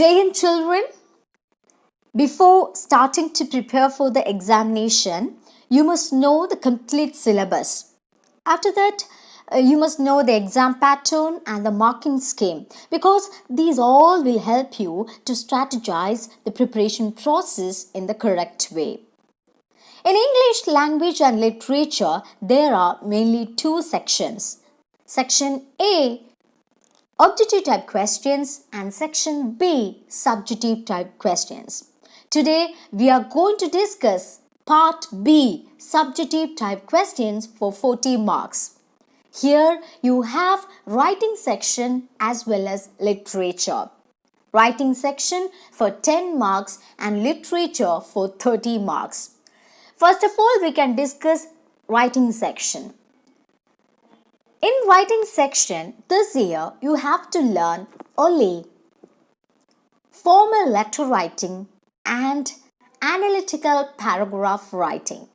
day in children. Before starting to prepare for the examination, you must know the complete syllabus. After that, you must know the exam pattern and the marking scheme, because these all will help you to strategize the preparation process in the correct way. In English language and literature, there are mainly two sections. Section A, objective type questions, and section B, subjective type questions. Today we are going to discuss part B, subjective type questions for 40 marks. Here you have writing section as well as literature. Writing section for 10 marks and literature for 30 marks. First of all, we can discuss writing section. In writing section, this year you have to learn only formal letter writing and analytical paragraph writing.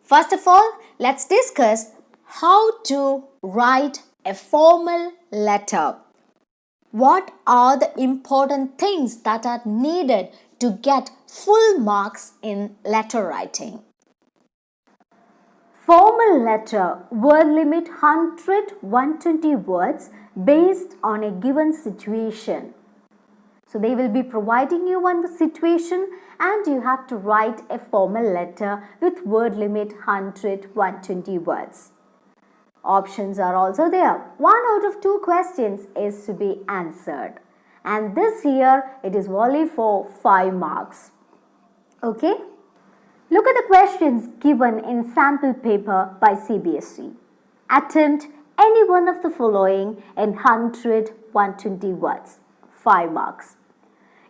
First of all, let's discuss how to write a formal letter. What are the important things that are needed to get full marks in letter writing? Formal letter, word limit 100-120 words based on a given situation. So they will be providing you one situation and you have to write a formal letter with word limit 100-120 words. Options are also there. 1 out of 2 questions is to be answered. And this year it is only for 5 marks. Okay? Look at the questions given in sample paper by CBSE. Attempt any one of the following in 100-120 words. 5 marks.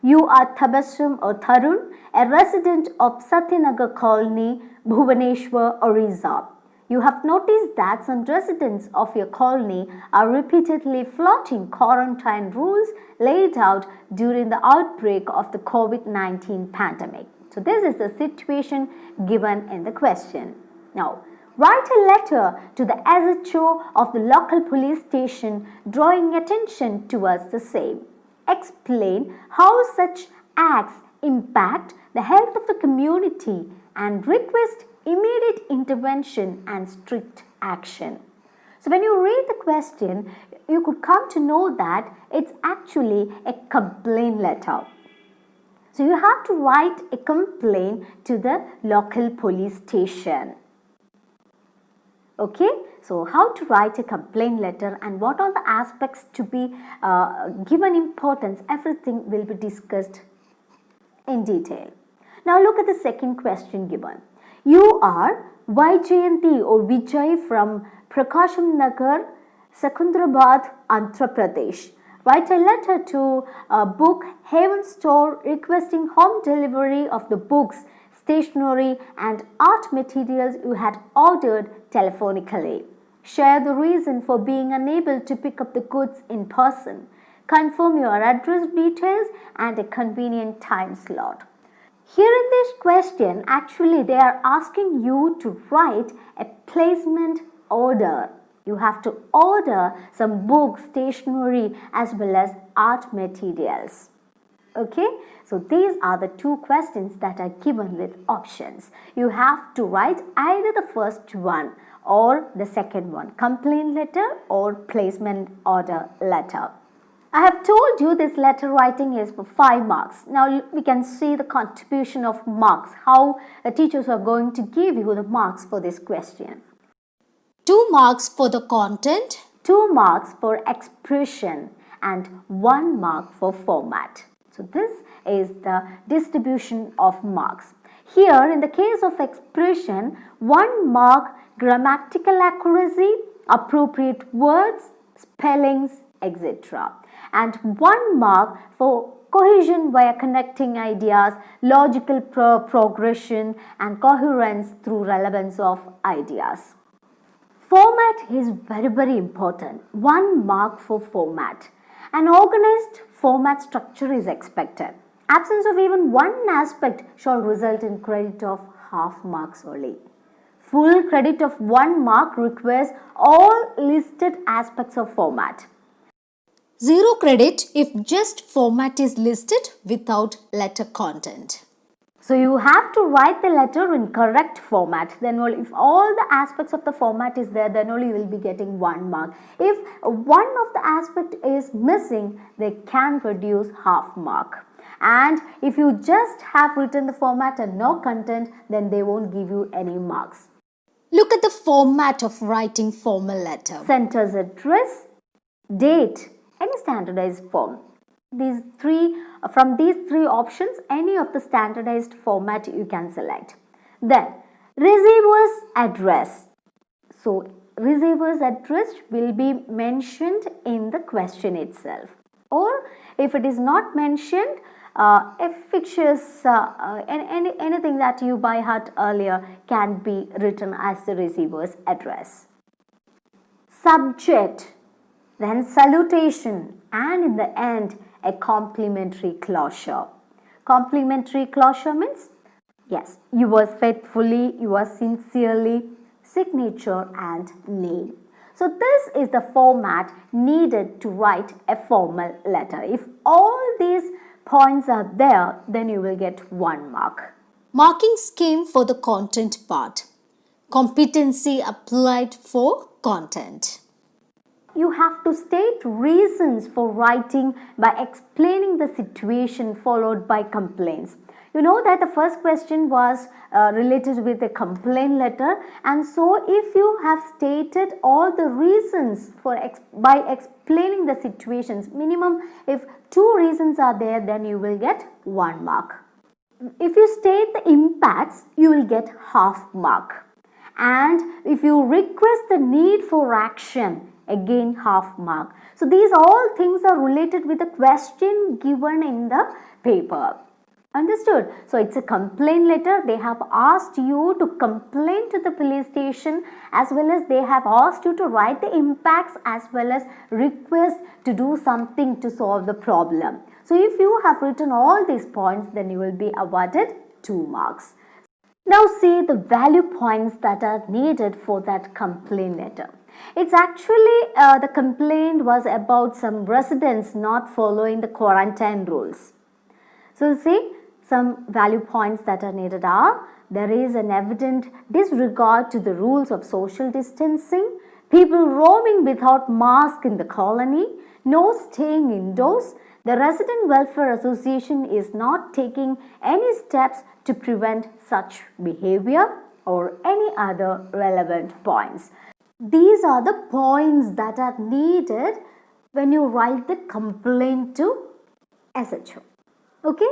You are Tabassum or Tarun, a resident of Satyanagar Colony, Bhubaneswar, Orissa. You have noticed that some residents of your colony are repeatedly flouting quarantine rules laid out during the outbreak of the COVID-19 pandemic. So this is the situation given in the question. Now, write a letter to the SHO of the local police station drawing attention towards the same. Explain how such acts impact the health of the community and request immediate intervention and strict action. So when you read the question, you could come to know that it's actually a complaint letter. So you have to write a complaint to the local police station. Okay, so how to write a complaint letter and what are the aspects to be given importance, everything will be discussed in detail. Now look at the second question given. You are Vaijayanti or Vijay from Prakasham Nagar, Secunderabad, Andhra Pradesh. Write a letter to Book Haven Store requesting home delivery of the books, stationery and art materials you had ordered telephonically. Share the reason for being unable to pick up the goods in person. Confirm your address details and a convenient time slot. Here in this question, actually they are asking you to write a placement order. You have to order some books, stationery as well as art materials. Okay, so these are the 2 questions that are given with options. You have to write either the first one or the second one, complaint letter or placement order letter. I have told you this letter writing is for 5 marks. Now we can see the contribution of marks, how the teachers are going to give you the marks for this question. 2 marks for the content, 2 marks for expression and 1 mark for format. So this is the distribution of marks. Here in the case of expression, 1 mark grammatical accuracy, appropriate words, spellings, etc. And 1 mark for cohesion via connecting ideas, logical progression and coherence through relevance of ideas. Format is very important. 1 mark for format. An organized format structure is expected. Absence of even one aspect shall result in credit of half marks only. Full credit of 1 mark requires all listed aspects of format. 0 credit if just format is listed without letter content. So you have to write the letter in correct format. Then only if all the aspects of the format is there, then only you will be getting 1 mark. If one of the aspect is missing, they can reduce half mark. And if you just have written the format and no content, then they won't give you any marks. Look at the format of writing formal letter. Center's address, date, any standardized form. From these three options, any of the standardized format you can select. Then receiver's address. So receiver's address will be mentioned in the question itself, or if it is not mentioned, a fictitious anything that you by heart earlier can be written as the receiver's address. Subject, then salutation, and in the end a complimentary closure. Complimentary closure means yes, yours faithfully, yours sincerely, signature and name. So this is the format needed to write a formal letter. If all these points are there, then you will get 1 mark. Marking scheme for the content part. Competency applied for content. You have to state reasons for writing by explaining the situation followed by complaints. You know that the first question was related with a complaint letter, and so if you have stated all the reasons by explaining the situations, minimum if 2 reasons are there, then you will get 1 mark. If you state the impacts, you will get half mark. And if you request the need for action, again half mark. So these all things are related with the question given in the paper. Understood? So it's a complaint letter. They have asked you to complain to the police station, as well as they have asked you to write the impacts as well as request to do something to solve the problem. So if you have written all these points, then you will be awarded 2 marks. Now see the value points that are needed for that complaint letter. It's actually the complaint was about some residents not following the quarantine rules. So see, some value points that are needed are: there is an evident disregard to the rules of social distancing, people roaming without mask in the colony, no staying indoors, the Resident Welfare Association is not taking any steps to prevent such behavior, or any other relevant points. These are the points that are needed when you write the complaint to SHO. Okay?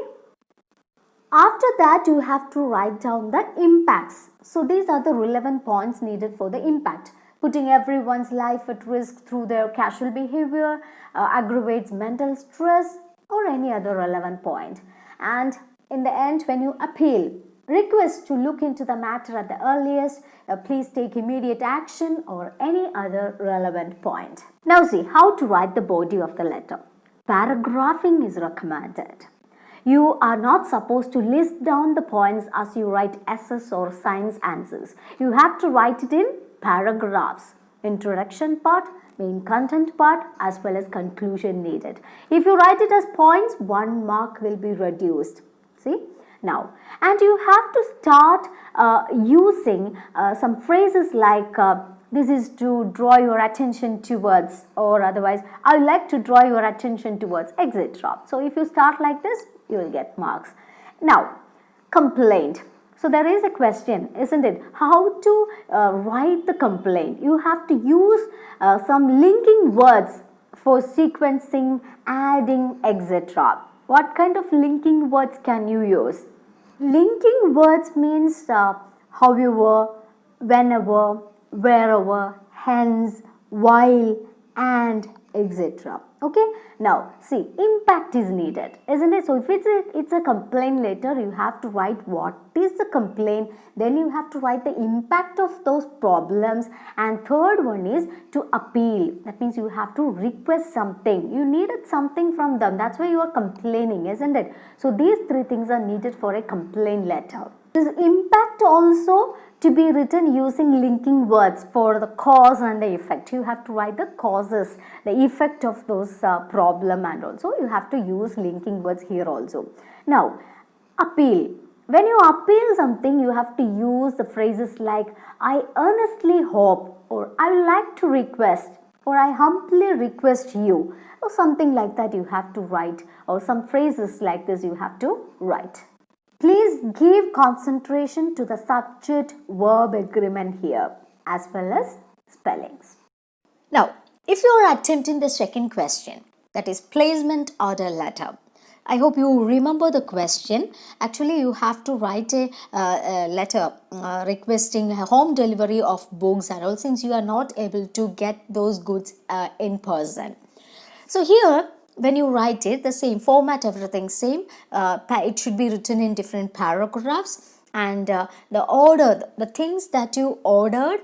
After that, you have to write down the impacts. So these are the relevant points needed for the impact. Putting everyone's life at risk through their casual behavior, aggravates mental stress, or any other relevant point. And in the end, when you appeal, request to look into the matter at the earliest, please take immediate action, or any other relevant point. Now see how to write the body of the letter. Paragraphing is recommended. You are not supposed to list down the points as you write essays or science answers. You have to write it in paragraphs. Introduction part, main content part, as well as conclusion needed. If you write it as points, 1 mark will be reduced. See? Now, and you have to start using some phrases like this is to draw your attention towards, or otherwise I would like to draw your attention towards, etc. So if you start like this, you will get marks. Now, complaint. So there is a question, isn't it? How to write the complaint? You have to use some linking words for sequencing, adding, etc. What kind of linking words can you use? Linking words means however, whenever, wherever, hence, while, and, etc. Okay, now see, impact is needed, isn't it? So if it's a complaint letter, you have to write what is the complaint, then you have to write the impact of those problems, and third one is to appeal. That means you have to request something, you needed something from them, that's why you are complaining, isn't it? So these 3 things are needed for a complaint letter. This impact also to be written using linking words for the cause and the effect. You have to write the causes, the effect of those problem, and also you have to use linking words here also. Now, appeal. When you appeal something, you have to use the phrases like I earnestly hope, or I would like to request, or I humbly request you, or something like that you have to write, or some phrases like this you have to write. Please give concentration to the subject-verb agreement here as well as spellings. Now, if you are attempting the second question, that is placement order letter, I hope you remember the question. Actually, you have to write a letter requesting a home delivery of books and all, since you are not able to get those goods in person. So here, when you write it, the same format, everything same. It should be written in different paragraphs, and the order, the things that you ordered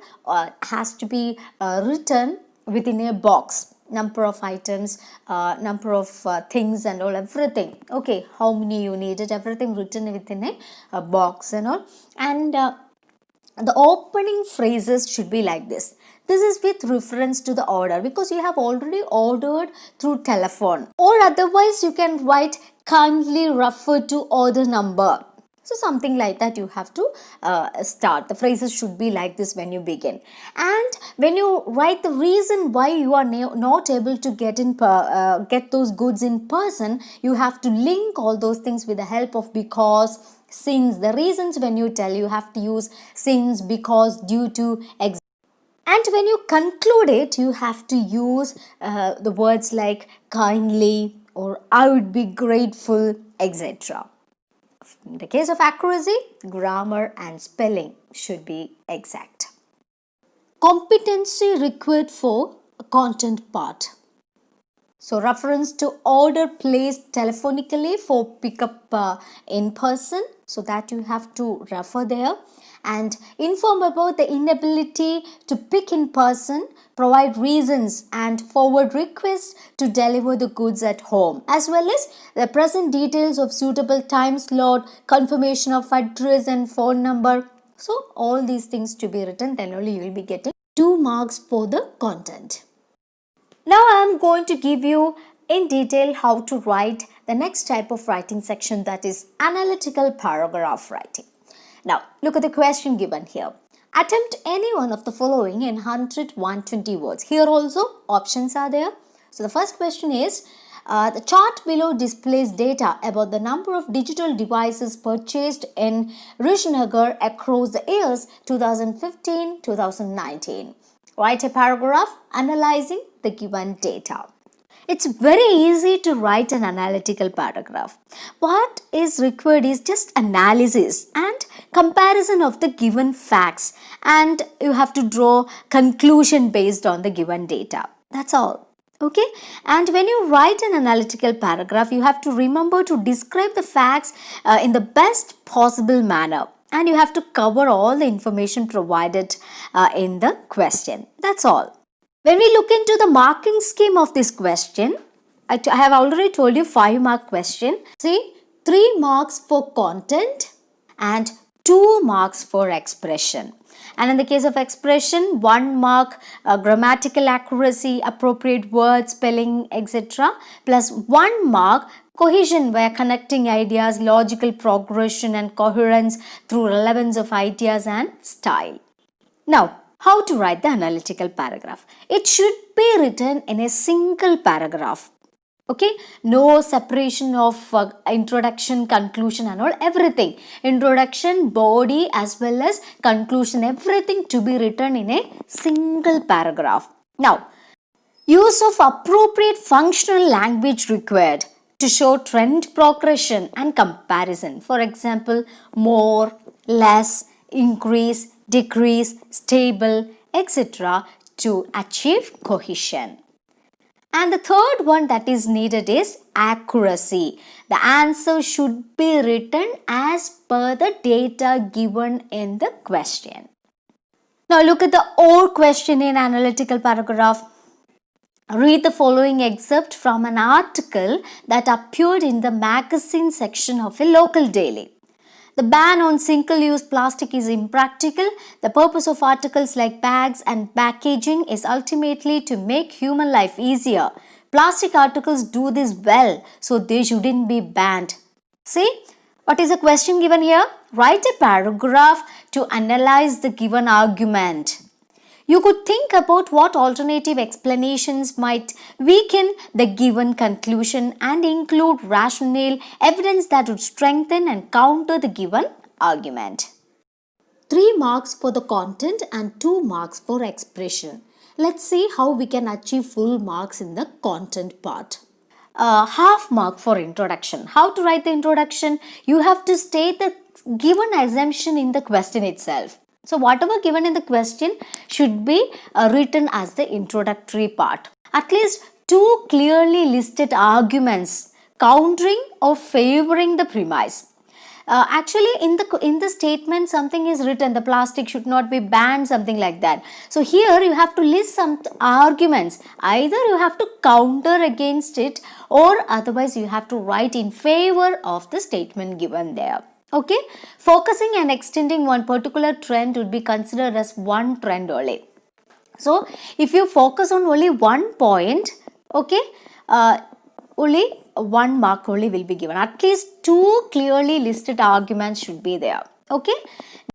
has to be written within a box. Number of items, number of things and all, everything. Okay, how many you needed, everything written within a box and all. And the opening phrases should be like this. This is with reference to the order, because you have already ordered through telephone, or otherwise you can write kindly refer to order number. So something like that you have to start. The phrases should be like this when you begin. And when you write the reason why you are not able to get those goods in person, you have to link all those things with the help of because, since. The reasons, when you tell, you have to use since, because, due to, and when you conclude it, you have to use the words like kindly or I would be grateful, etc. In the case of accuracy, grammar and spelling should be exact. Competency required for a content part. So reference to order placed telephonically for pickup in person, so that you have to refer there. And inform about the inability to pick in person, provide reasons and forward requests to deliver the goods at home, as well as the present details of suitable time slot, confirmation of address and phone number. So all these things to be written, then only you will be getting 2 marks for the content. Now I am going to give you in detail how to write the next type of writing section, that is analytical paragraph writing. Now look at the question given here. Attempt any one of the following in 100, 120 words. Here also options are there. So the first question is, the chart below displays data about the number of digital devices purchased in Rishnagar across the years 2015-2019. Write a paragraph analyzing the given data. It's very easy to write an analytical paragraph. What is required is just analysis and comparison of the given facts, and you have to draw conclusion based on the given data. That's all. Okay, and when you write an analytical paragraph, you have to remember to describe the facts in the best possible manner, and you have to cover all the information provided in the question. That's all. When we look into the marking scheme of this question, I have already told you 5-mark question. See, 3 marks for content and 2 marks for expression. And in the case of expression, 1 mark grammatical accuracy, appropriate word, spelling, etc. plus 1 mark cohesion, where connecting ideas, logical progression and coherence through relevance of ideas and style. Now, how to write the analytical paragraph? It should be written in a single paragraph. Okay, no separation of introduction, conclusion and all, everything. Introduction, body as well as conclusion, everything to be written in a single paragraph. Now, use of appropriate functional language required to show trend progression and comparison. For example, more, less, increase, decrease, stable, etc. to achieve cohesion. And the third one that is needed is accuracy. The answer should be written as per the data given in the question. Now look at the or question in analytical paragraph. Read the following excerpt from an article that appeared in the magazine section of a local daily. The ban on single-use plastic is impractical. The purpose of articles like bags and packaging is ultimately to make human life easier. Plastic articles do this well, so they shouldn't be banned. See, what is the question given here? Write a paragraph to analyze the given argument. You could think about what alternative explanations might weaken the given conclusion and include rational evidence that would strengthen and counter the given argument. 3 marks for the content and 2 marks for expression. Let's see how we can achieve full marks in the content part. Half mark for introduction. How to write the introduction? You have to state the given assumption in the question itself. So whatever given in the question should be written as the introductory part. At least 2 clearly listed arguments countering or favoring the premise. Actually in the statement something is written, the plastic should not be banned, something like that. So here you have to list some arguments. Either you have to counter against it or otherwise you have to write in favor of the statement given there. Okay, focusing and extending one particular trend would be considered as one trend only. So if you focus on only one point, okay, only 1 mark only will be given. At least 2 clearly listed arguments should be there. Okay,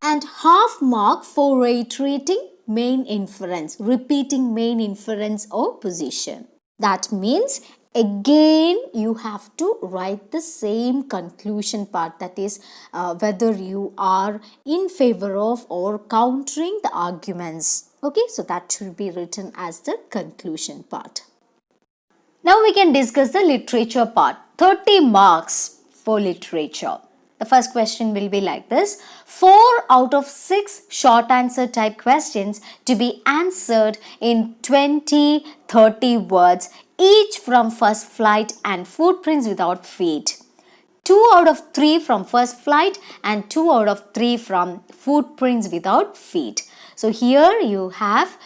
and half mark for reiterating main inference, repeating main inference or position. That means again you have to write the same conclusion part, that is whether you are in favor of or countering the arguments. Okay, so that should be written as the conclusion part. Now we can discuss the literature part. 30 marks for literature. The first question will be like this. 4 out of 6 short answer type questions to be answered in 20-30 words, each from first flight and footprints without feet. 2 out of 3 from first flight and 2 out of 3 from footprints without feet. So here you have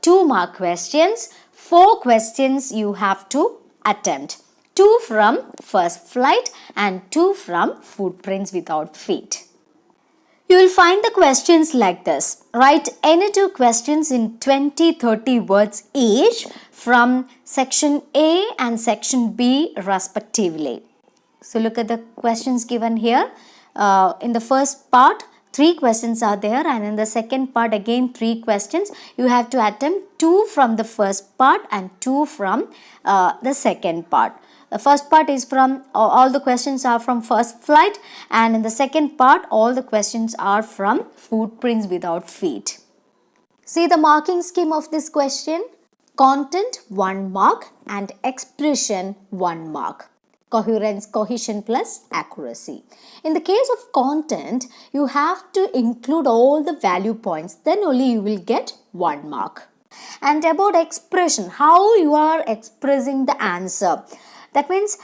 2 mark questions. 4 questions you have to attempt. 2 from first flight and 2 from footprints without feet. You will find the questions like this. Write any 2 questions in 20-30 words each from section A and section B respectively. So look at the questions given here. In the first part, 3 questions are there, and in the second part again 3 questions. You have to attempt 2 from the first part and 2 from the second part. The first part is from, all the questions are from first flight, and in the second part all the questions are from footprints without feet. See the marking scheme of this question. Content 1 mark and expression 1 mark. Coherence, cohesion plus accuracy. In the case of content, you have to include all the value points, then only you will get 1 mark. And about expression, how you are expressing the answer. That means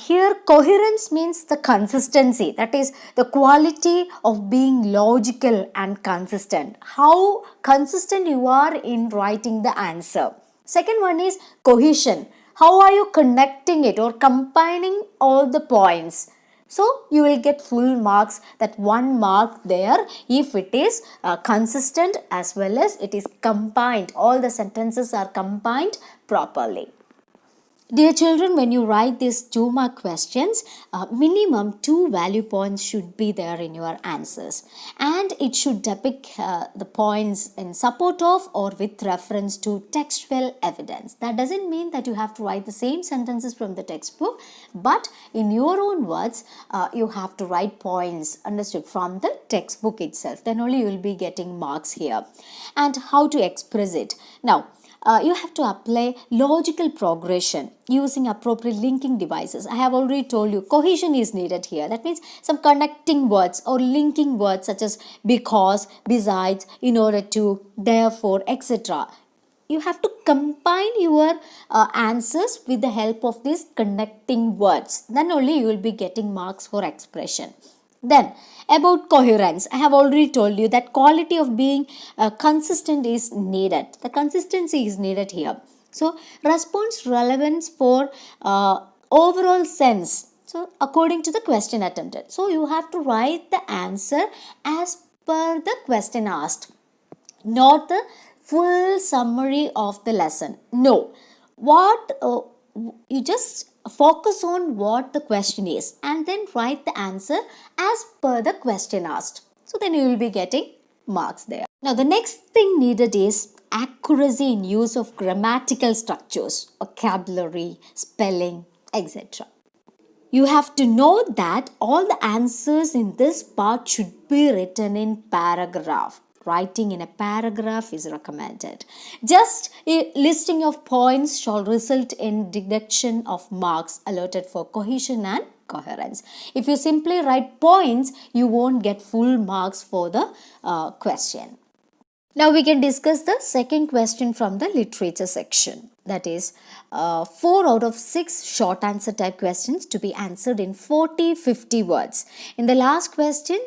here coherence means the consistency, that is the quality of being logical and consistent. How consistent you are in writing the answer. Second one is cohesion. How are you connecting it or combining all the points? So you will get full marks, that 1 mark there if it is consistent as well as it is combined. All the sentences are combined properly. Dear children, when you write these 2 mark questions, minimum 2 value points should be there in your answers, and it should depict the points in support of or with reference to textual evidence. That doesn't mean that you have to write the same sentences from the textbook, but in your own words you have to write points, understood, from the textbook itself. Then only you will be getting marks here. And how to express it. Now, you have to apply logical progression using appropriate linking devices. I have already told you cohesion is needed here. That means some connecting words or linking words such as because, besides, in order to, therefore, etc. You have to combine your answers with the help of these connecting words. Then only you will be getting marks for expression. Then about coherence, I have already told you that quality of being consistent is needed. The consistency is needed here. So response relevance for overall sense. So according to the question attempted. So you have to write the answer as per the question asked, not the full summary of the lesson. No, what you just focus on what the question is and then write the answer as per the question asked. So then you will be getting marks there. Now the next thing needed is accuracy in use of grammatical structures, vocabulary, spelling, etc. You have to know that all the answers in this part should be written in paragraph. Writing in a paragraph is recommended. Just a listing of points shall result in deduction of marks allotted for cohesion and coherence. If you simply write points, you won't get full marks for the question. Now we can discuss the second question from the literature section. That is 4 out of 6 short answer type questions to be answered in 40-50 words. In the last question,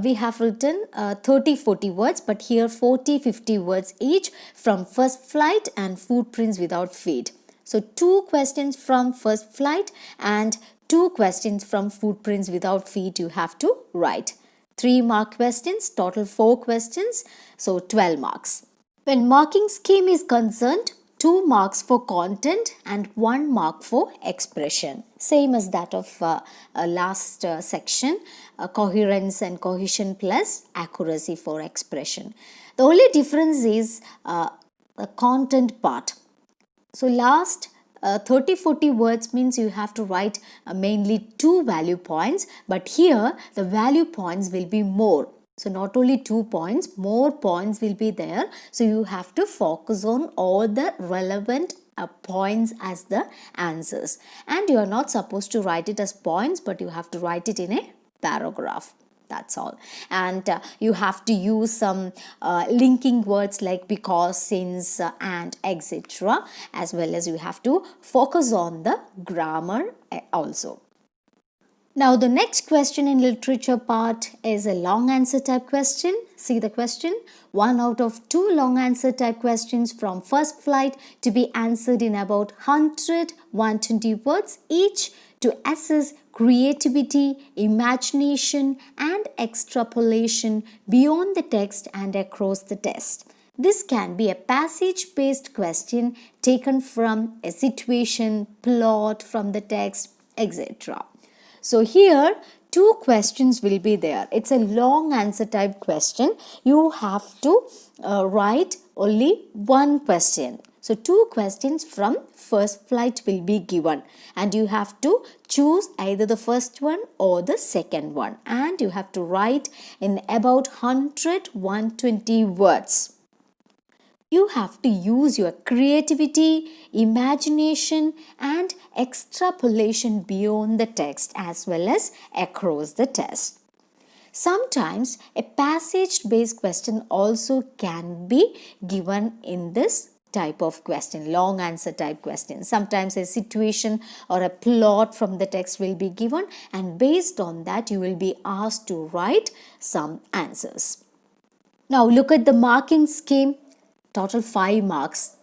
we have written 30-40 words, but here 40-50 words each from first flight and footprints without feet. So 2 questions from first flight and 2 questions from footprints without feet you have to write. 3 mark questions, total 4 questions, so 12 marks. When marking scheme is concerned, 2 marks for content and 1 mark for expression. Same as that of last section, coherence and cohesion plus accuracy for expression. The only difference is the content part. So last 30-40 words means you have to write mainly 2 value points, but here the value points will be more. So not only 2 points, more points will be there. So you have to focus on all the relevant points as the answers. And you are not supposed to write it as points, but you have to write it in a paragraph. That's all. And you have to use some linking words like because, since, and, etc. As well as you have to focus on the grammar also. Now the next question in literature part is a long answer type question. See the question. 1 out of 2 long answer type questions from first flight to be answered in about 100-120 words each to assess creativity, imagination and extrapolation beyond the text and across the text. This can be a passage-based question taken from a situation, plot from the text, etc. So here 2 questions will be there. It's a long answer type question. You have to write only 1 question. So 2 questions from first flight will be given and you have to choose either the first one or the second one, and you have to write in about 100-120 words. You have to use your creativity, imagination and extrapolation beyond the text as well as across the text. Sometimes a passage-based question also can be given in this type of question, long answer type question. Sometimes a situation or a plot from the text will be given and based on that you will be asked to write some answers. Now look at the marking scheme. Total 5 marks.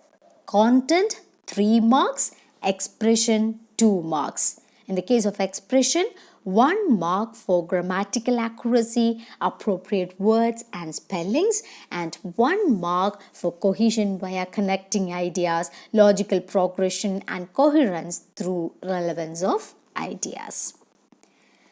Content 3 marks. Expression 2 marks. In the case of expression, 1 mark for grammatical accuracy, appropriate words and spellings, and 1 mark for cohesion via connecting ideas, logical progression and coherence through relevance of ideas.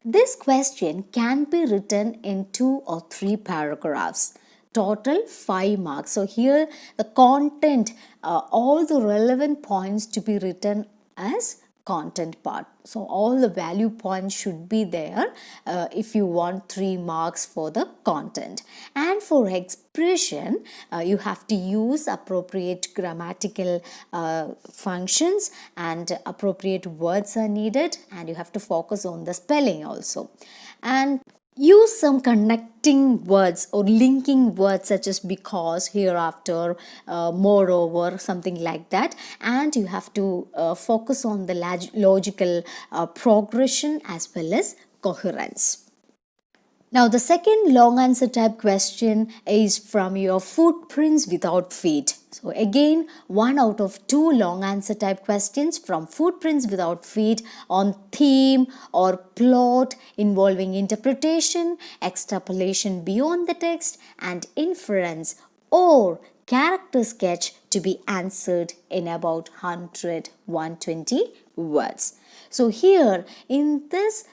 This question can be written in 2 or 3 paragraphs. Total 5 marks. So here the content, all the relevant points to be written as content part. So all the value points should be there if you want 3 marks for the content. And for expression, you have to use appropriate grammatical functions and appropriate words are needed, and you have to focus on the spelling also. And use some connecting words or linking words such as because, hereafter, moreover, something like that. And you have to focus on the logical progression as well as coherence. Now the second long answer type question is from your footprints without feet. So again, 1 out of 2 long answer type questions from footprints without feet on theme or plot involving interpretation, extrapolation beyond the text and inference or character sketch to be answered in about 100-120 words. So here in this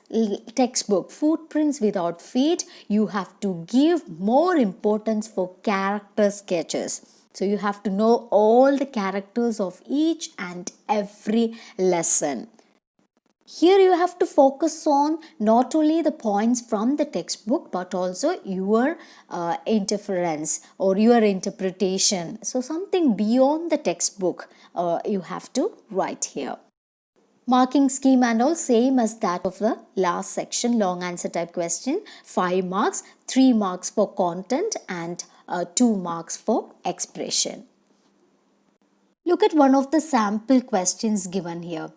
textbook, Footprints Without Feet, you have to give more importance for character sketches. So you have to know all the characters of each and every lesson. Here you have to focus on not only the points from the textbook but also your interference or your interpretation. So something beyond the textbook you have to write here. Marking scheme and all same as that of the last section, long answer type question, 5 marks, 3 marks for content and 2 marks for expression. Look at one of the sample questions given here.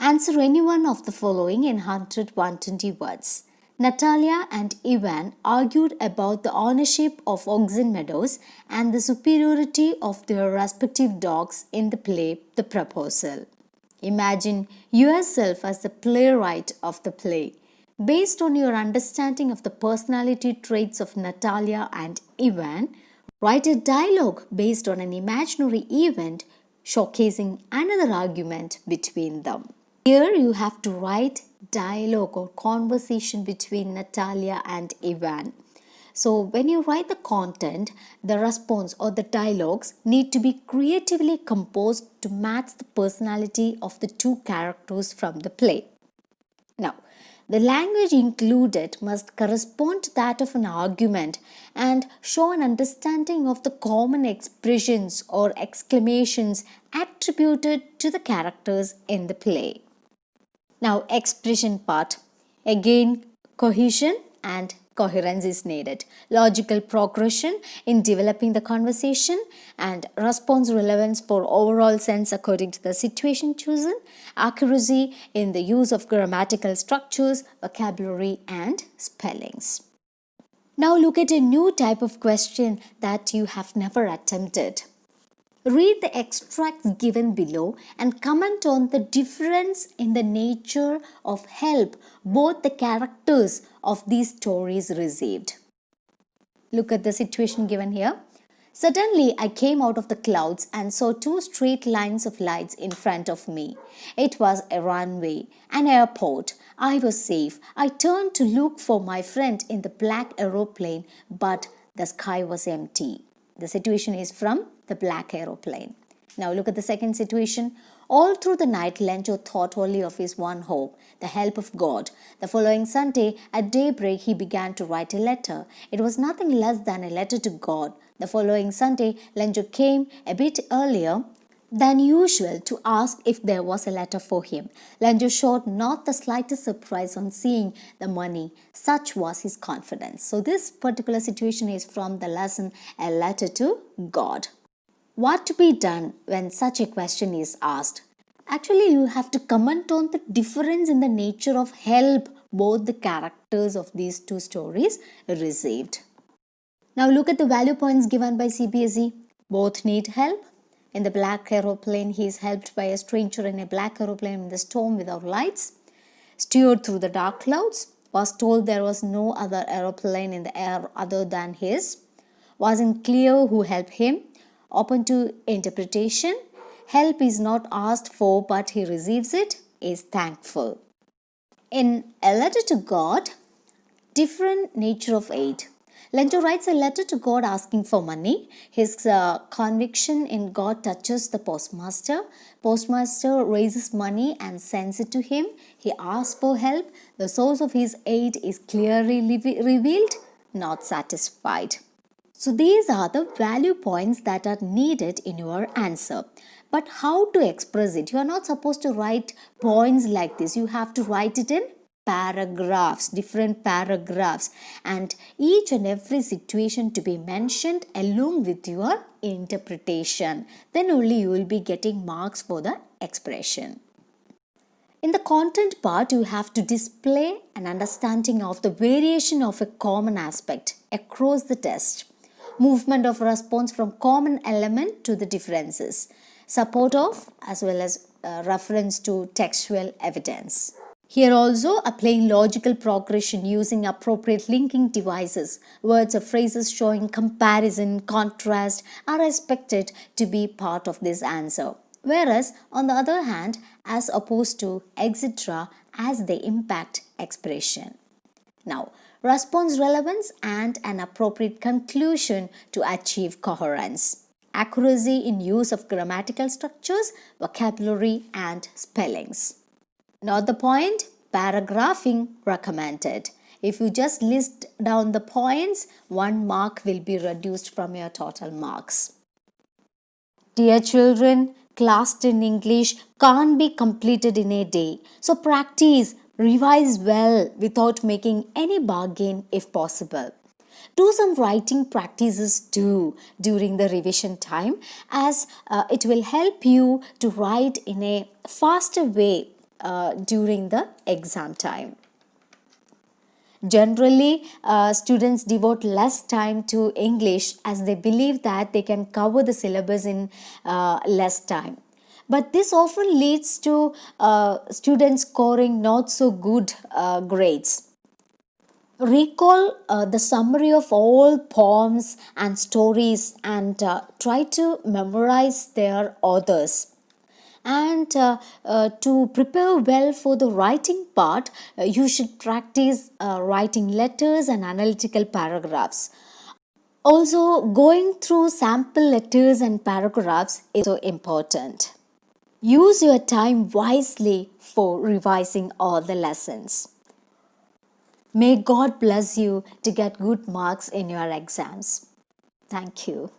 Answer any one of the following in 100-120 words. Natalia and Ivan argued about the ownership of Oxen Meadows and the superiority of their respective dogs in the play The Proposal. Imagine yourself as the playwright of the play. Based on your understanding of the personality traits of Natalia and Ivan, write a dialogue based on an imaginary event showcasing another argument between them. Here you have to write dialogue or conversation between Natalia and Ivan. So when you write the content, the response or the dialogues need to be creatively composed to match the personality of the two characters from the play. Now, the language included must correspond to that of an argument and show an understanding of the common expressions or exclamations attributed to the characters in the play. Now, expression part. Again, cohesion and coherence is needed. Logical progression in developing the conversation and response relevance for overall sense according to the situation chosen. Accuracy in the use of grammatical structures, vocabulary and spellings. Now look at a new type of question that you have never attempted. Read the extracts given below and comment on the difference in the nature of help both the characters of these stories received. Look at the situation given here. Suddenly, I came out of the clouds and saw 2 straight lines of lights in front of me. It was a runway, an airport. I was safe. I turned to look for my friend in the black aeroplane, but the sky was empty. The situation is from the black aeroplane. Now look at the second situation. All through the night, Lencho thought only of his one hope, the help of God. The following Sunday, at daybreak, he began to write a letter. It was nothing less than a letter to God. The following Sunday, Lencho came a bit earlier than usual to ask if there was a letter for him. Lencho showed not the slightest surprise on seeing the money. Such was his confidence. So this particular situation is from the lesson, A Letter to God. What to be done when such a question is asked? Actually, you have to comment on the difference in the nature of help both the characters of these 2 stories received. Now look at the value points given by CBSE. Both need help. In the black aeroplane, he is helped by a stranger in a black aeroplane in the storm without lights. Steered through the dark clouds. Was told there was no other aeroplane in the air other than his. Wasn't clear who helped him. Open to interpretation. Help is not asked for but he receives it. Is thankful. In A Letter to God, different nature of aid. Lencho writes a letter to God asking for money. His conviction in God touches the postmaster. Postmaster raises money and sends it to him. He asks for help. The source of his aid is clearly revealed. Not satisfied. So these are the value points that are needed in your answer. But how to express it? You are not supposed to write points like this. You have to write it in paragraphs, different paragraphs, and each and every situation to be mentioned along with your interpretation. Then only you will be getting marks for the expression. In the content part, you have to display an understanding of the variation of a common aspect across the test. movement of response from common element to the differences, support of as well as reference to textual evidence. Here also, applying logical progression using appropriate linking devices, words or phrases showing comparison, contrast are expected to be part of this answer. Whereas, on the other hand, as opposed to etc. as they impact expression. Now, response relevance and an appropriate conclusion to achieve coherence. Accuracy in use of grammatical structures, vocabulary and spellings. Not the point, paragraphing recommended. If you just list down the points, 1 mark will be reduced from your total marks. Dear children, class 10 English can't be completed in a day. So practice, revise well without making any bargain if possible. Do some writing practices too during the revision time, as it will help you to write in a faster way during the exam time. Generally, students devote less time to English as they believe that they can cover the syllabus in less time. But this often leads to students scoring not so good grades. Recall the summary of all poems and stories and try to memorize their authors. And to prepare well for the writing part, you should practice writing letters and analytical paragraphs. Also, going through sample letters and paragraphs is so important. Use your time wisely for revising all the lessons. May God bless you to get good marks in your exams. Thank you.